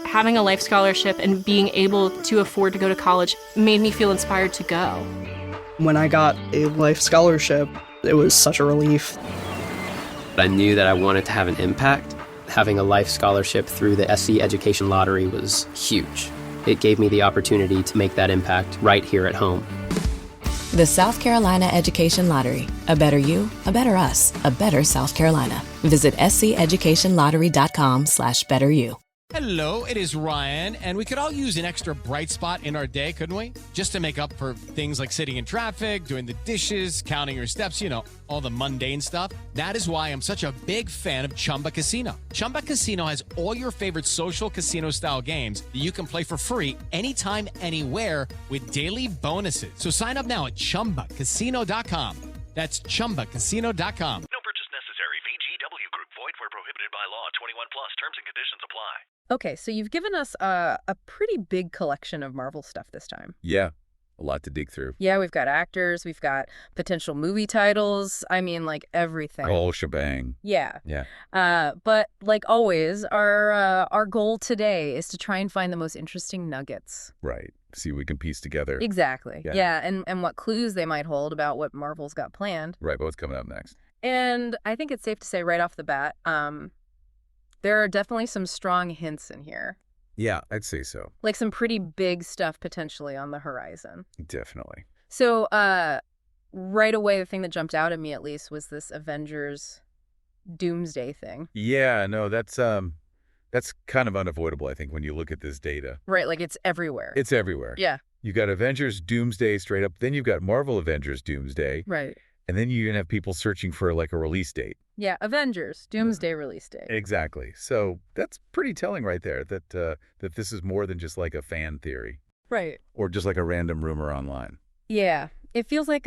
having a life scholarship and being able to afford to go to college made me feel inspired to go. When I got a life scholarship, it was such a relief. I knew that I wanted to have an impact. Having a life scholarship through the SC Education Lottery was huge. It gave me the opportunity to make that impact right here at home. The South Carolina Education Lottery. A better you, a better us, a better South Carolina. Visit sceducationlottery.com/betteryou. Hello, it is Ryan, and we could all use an extra bright spot in our day, couldn't we? Just to make up for things like sitting in traffic, doing the dishes, counting your steps, you know, all the mundane stuff. That is why I'm such a big fan of Chumba Casino. Chumba Casino has all your favorite social casino-style games that you can play for free anytime, anywhere with daily bonuses. So sign up now at ChumbaCasino.com. That's ChumbaCasino.com. No purchase necessary. VGW Group. Void where prohibited by law. 21 plus. Terms and conditions apply. Okay, so you've given us a pretty big collection of Marvel stuff this time. Yeah, a lot to dig through. Yeah, we've got actors, we've got potential movie titles. I mean, like everything. Whole shebang. Yeah. Yeah. But like always, our goal today is to try and find the most interesting nuggets. Right. See what we can piece together. Exactly. Yeah. Yeah, and what clues they might hold about what Marvel's got planned. Right, but what's coming up next? And I think it's safe to say right off the bat, there are definitely some strong hints in here. Yeah, I'd say so. Like some pretty big stuff potentially on the horizon. Definitely. So right away, the thing that jumped out at me at least was this Avengers Doomsday thing. Yeah, no, that's kind of unavoidable, I think, when you look at this data. Right, like it's everywhere. It's everywhere. Yeah. You got Avengers Doomsday straight up, then you've got Marvel Avengers Doomsday. Right. And then you're going to have people searching for like a release date. Yeah, Avengers, Doomsday release date. Exactly. So that's pretty telling right there that that this is more than just like a fan theory. Right. Or just like a random rumor online. Yeah. It feels like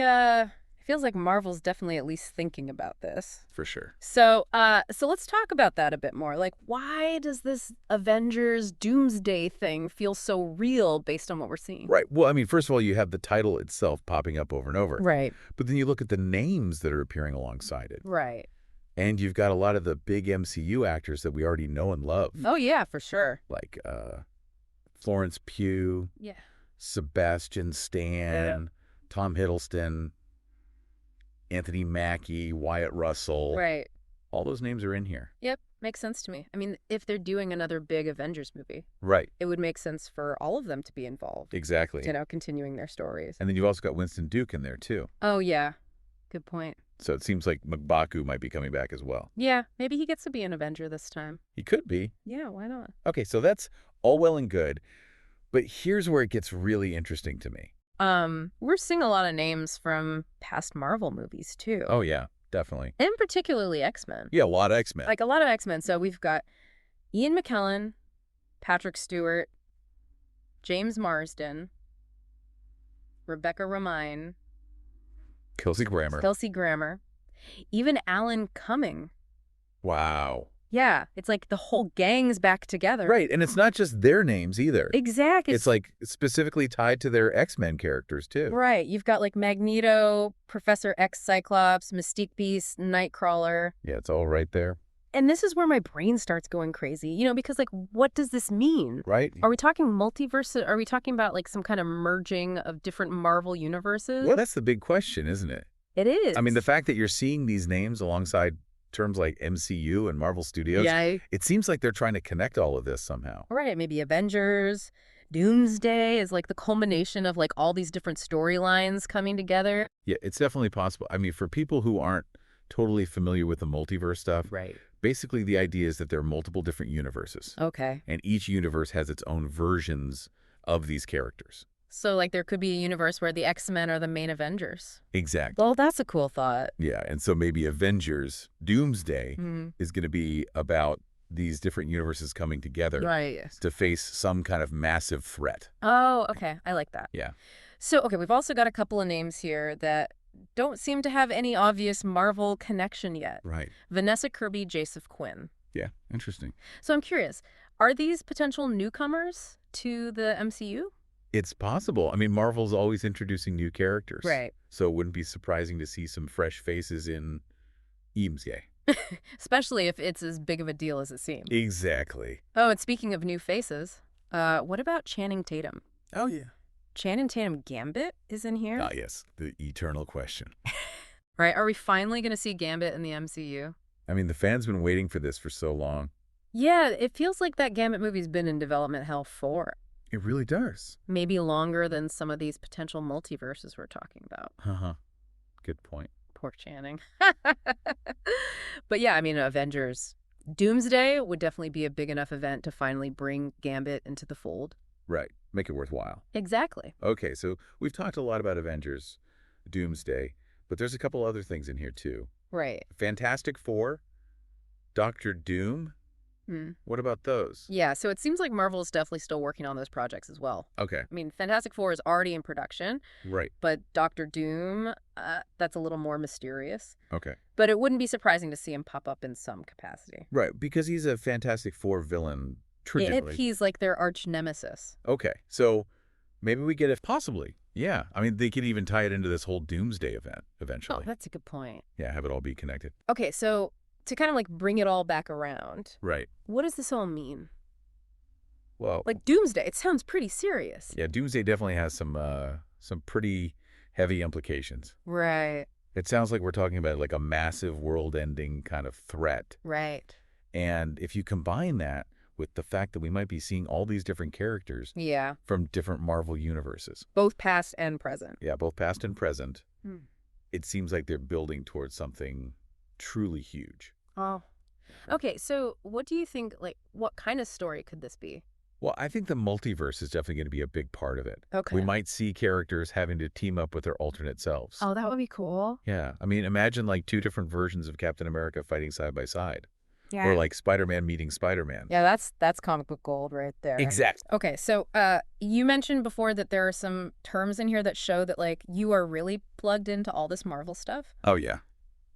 Marvel's definitely at least thinking about this. For sure. So let's talk about that a bit more. Like, why does this Avengers Doomsday thing feel so real based on what we're seeing? Right. Well, I mean, first of all, you have the title itself popping up over and over. Right. But then you look at the names that are appearing alongside it. Right. And you've got a lot of the big MCU actors that we already know and love. Oh, yeah, for sure. Like Florence Pugh. Yeah. Sebastian Stan. Tom Hiddleston. Anthony Mackie, Wyatt Russell. Right. All those names are in here. Yep. Makes sense to me. I mean, if they're doing another big Avengers movie, Right. it would make sense for all of them to be involved. Exactly. You know, continuing their stories. And then you've also got Winston Duke in there, too. Oh, yeah. Good point. So it seems like M'Baku might be coming back as well. Yeah, maybe he gets to be an Avenger this time. He could be. Yeah, why not? Okay, so that's all well and good. But here's where it gets really interesting to me. We're seeing a lot of names from past Marvel movies, too. Oh, yeah, definitely. And particularly X-Men. Yeah, a lot of X-Men. Like a lot of X-Men. So we've got Ian McKellen, Patrick Stewart, James Marsden, Rebecca Romijn, Kelsey Grammer, even Alan Cumming. Wow. Yeah, it's like the whole gang's back together. Right, and it's not just their names either. Exactly. It's like specifically tied to their X-Men characters, too. Right. You've got like Magneto, Professor X Cyclops, Mystique Beast, Nightcrawler. Yeah, it's all right there. And this is where my brain starts going crazy, you know, because like, what does this mean? Right. Are we talking multiverse? Are we talking about like some kind of merging of different Marvel universes? Well, that's the big question, isn't it? It is. I mean, the fact that you're seeing these names alongside terms like MCU and Marvel Studios, yeah. It seems like they're trying to connect all of this somehow. Right. Maybe Avengers, Doomsday is like the culmination of like all these different storylines coming together. Yeah, it's definitely possible. I mean, for people who aren't totally familiar with the multiverse stuff, right. Basically the idea is that there are multiple different universes. Okay. And each universe has its own versions of these characters. So, like, there could be a universe where the X-Men are the main Avengers. Exactly. Well, that's a cool thought. Yeah, and so maybe Avengers Doomsday is going to be about these different universes coming together to face some kind of massive threat. Oh, okay. I like that. Yeah. So, okay, we've also got a couple of names here that don't seem to have any obvious Marvel connection yet. Right. Vanessa Kirby, Joseph Quinn. Yeah, interesting. So I'm curious, are these potential newcomers to the MCU? It's possible. I mean, Marvel's always introducing new characters. Right. So it wouldn't be surprising to see some fresh faces in Doomsday. Especially if it's as big of a deal as it seems. Exactly. Oh, and speaking of new faces, what about Channing Tatum? Oh, yeah. Channing Tatum Gambit is in here? Ah, yes. The eternal question. Right, are we finally going to see Gambit in the MCU? I mean, the fans been waiting for this for so long. Yeah, it feels like that Gambit movie's been in development hell for It really does. maybe longer than some of these potential multiverses we're talking about. Uh-huh. Good point. Poor Channing. But yeah, I mean, Avengers. Doomsday would definitely be a big enough event to finally bring Gambit into the fold. Right. Make it worthwhile. Exactly. Okay, so we've talked a lot about Avengers, Doomsday, but there's a couple other things in here, too. Right. Fantastic Four, Doctor Doom. What about those? Yeah, so it seems like Marvel is definitely still working on those projects as well. Okay. I mean, Fantastic Four is already in production, Right. but Doctor Doom, that's a little more mysterious. Okay. But it wouldn't be surprising to see him pop up in some capacity. Right, because he's a Fantastic Four villain traditionally. He's like their arch nemesis. Okay, so maybe we get it possibly. Yeah, I mean, they could even tie it into this whole Doomsday event eventually. Oh, that's a good point. Yeah, have it all be connected. Okay, so to kind of like bring it all back around, Right. what does this all mean? Well, Like Doomsday, it sounds pretty serious. yeah, Doomsday definitely has some pretty heavy implications. Right, It sounds like we're talking about like a massive world-ending kind of threat. right. And if you combine that with the fact that we might be seeing all these different characters Yeah, from different Marvel universes. both past and present. Yeah, both past and present. Hmm. It seems like they're building towards something truly huge. Oh. Okay, so what do you think, like, what kind of story could this be? Well, I think the multiverse is definitely going to be a big part of it. Okay. We might see characters having to team up with their alternate selves. Oh, that would be cool. Yeah. I mean, imagine like two different versions of Captain America fighting side by side. Yeah. Or like Spider-Man meeting Spider-Man. Yeah, that's comic book gold right there. Exactly. Okay, so you mentioned before that there are some terms in here that show that like you are really plugged into all this Marvel stuff. Oh, yeah.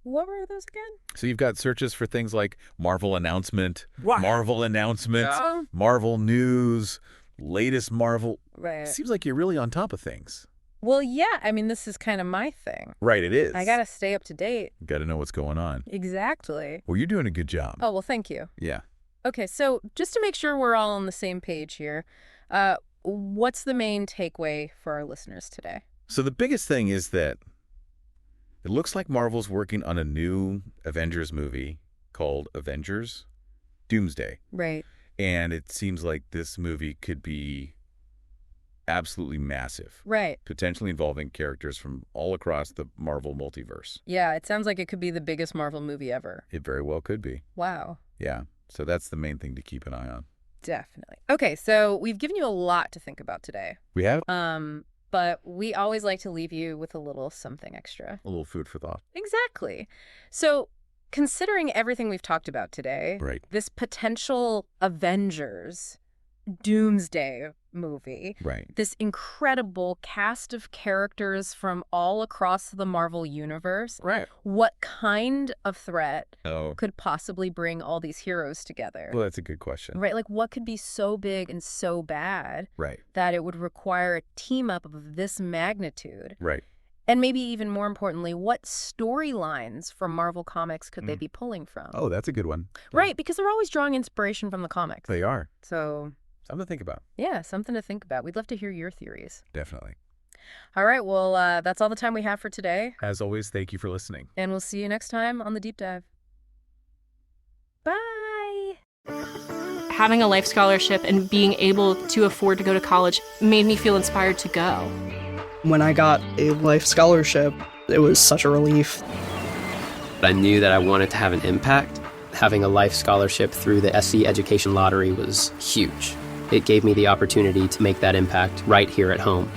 What were those again? So you've got searches for things like Marvel announcement, Marvel announcement, Yeah. Marvel news, latest Marvel. Right. Seems like you're really on top of things. Well, yeah, I mean, this is kind of my thing. Right, it is. I got to stay up to date. Got to know what's going on. Exactly. Well, you're doing a good job. Oh, well, thank you. Yeah. Okay, so just to make sure we're all on the same page here, what's the main takeaway for our listeners today? So the biggest thing is that it looks like Marvel's working on a new Avengers movie called Avengers Doomsday. Right. And it seems like this movie could be absolutely massive. Right. Potentially involving characters from all across the Marvel multiverse. Yeah, it sounds like it could be the biggest Marvel movie ever. It very well could be. Wow. Yeah. So that's the main thing to keep an eye on. Definitely. Okay, so we've given you a lot to think about today. We have But we always like to leave you with a little something extra. a little food for thought. Exactly. So, considering everything we've talked about today, Right. this potential Avengers Doomsday movie, Right. this incredible cast of characters from all across the Marvel universe, Right. what kind of threat Oh. could possibly bring all these heroes together? Well, that's a good question. Right? Like, what could be so big and so bad Right. that it would require a team up of this magnitude? Right. And maybe even more importantly, what storylines from Marvel Comics could they be pulling from? Oh, that's a good one. Right, because they're always drawing inspiration from the comics. They are. So, Something to think about. yeah, something to think about. We'd love to hear your theories. Definitely. All right, well, that's all the time we have for today. As always, thank you for listening. And we'll see you next time on The Deep Dive. Bye! Having a life scholarship and being able to afford to go to college made me feel inspired to go. When I got a life scholarship, it was such a relief. I knew that I wanted to have an impact. Having a life scholarship through the SC Education Lottery was huge. It gave me the opportunity to make that impact right here at home.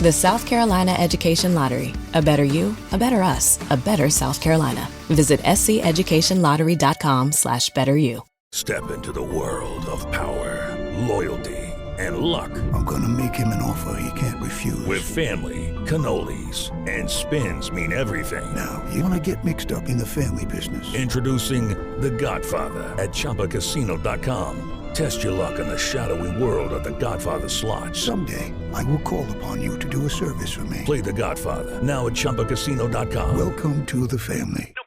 The South Carolina Education Lottery. A better you, a better us, a better South Carolina. Visit sceducationlottery.com/betteryou. Step into the world of power, loyalty, and luck. I'm gonna make him an offer he can't refuse. With family, cannolis, and spins mean everything. Now, you wanna get mixed up in the family business. Introducing The Godfather at ChumbaCasino.com. Test your luck in the shadowy world of The Godfather slot. Someday, I will call upon you to do a service for me. Play The Godfather now at ChumbaCasino.com. Welcome to the family. No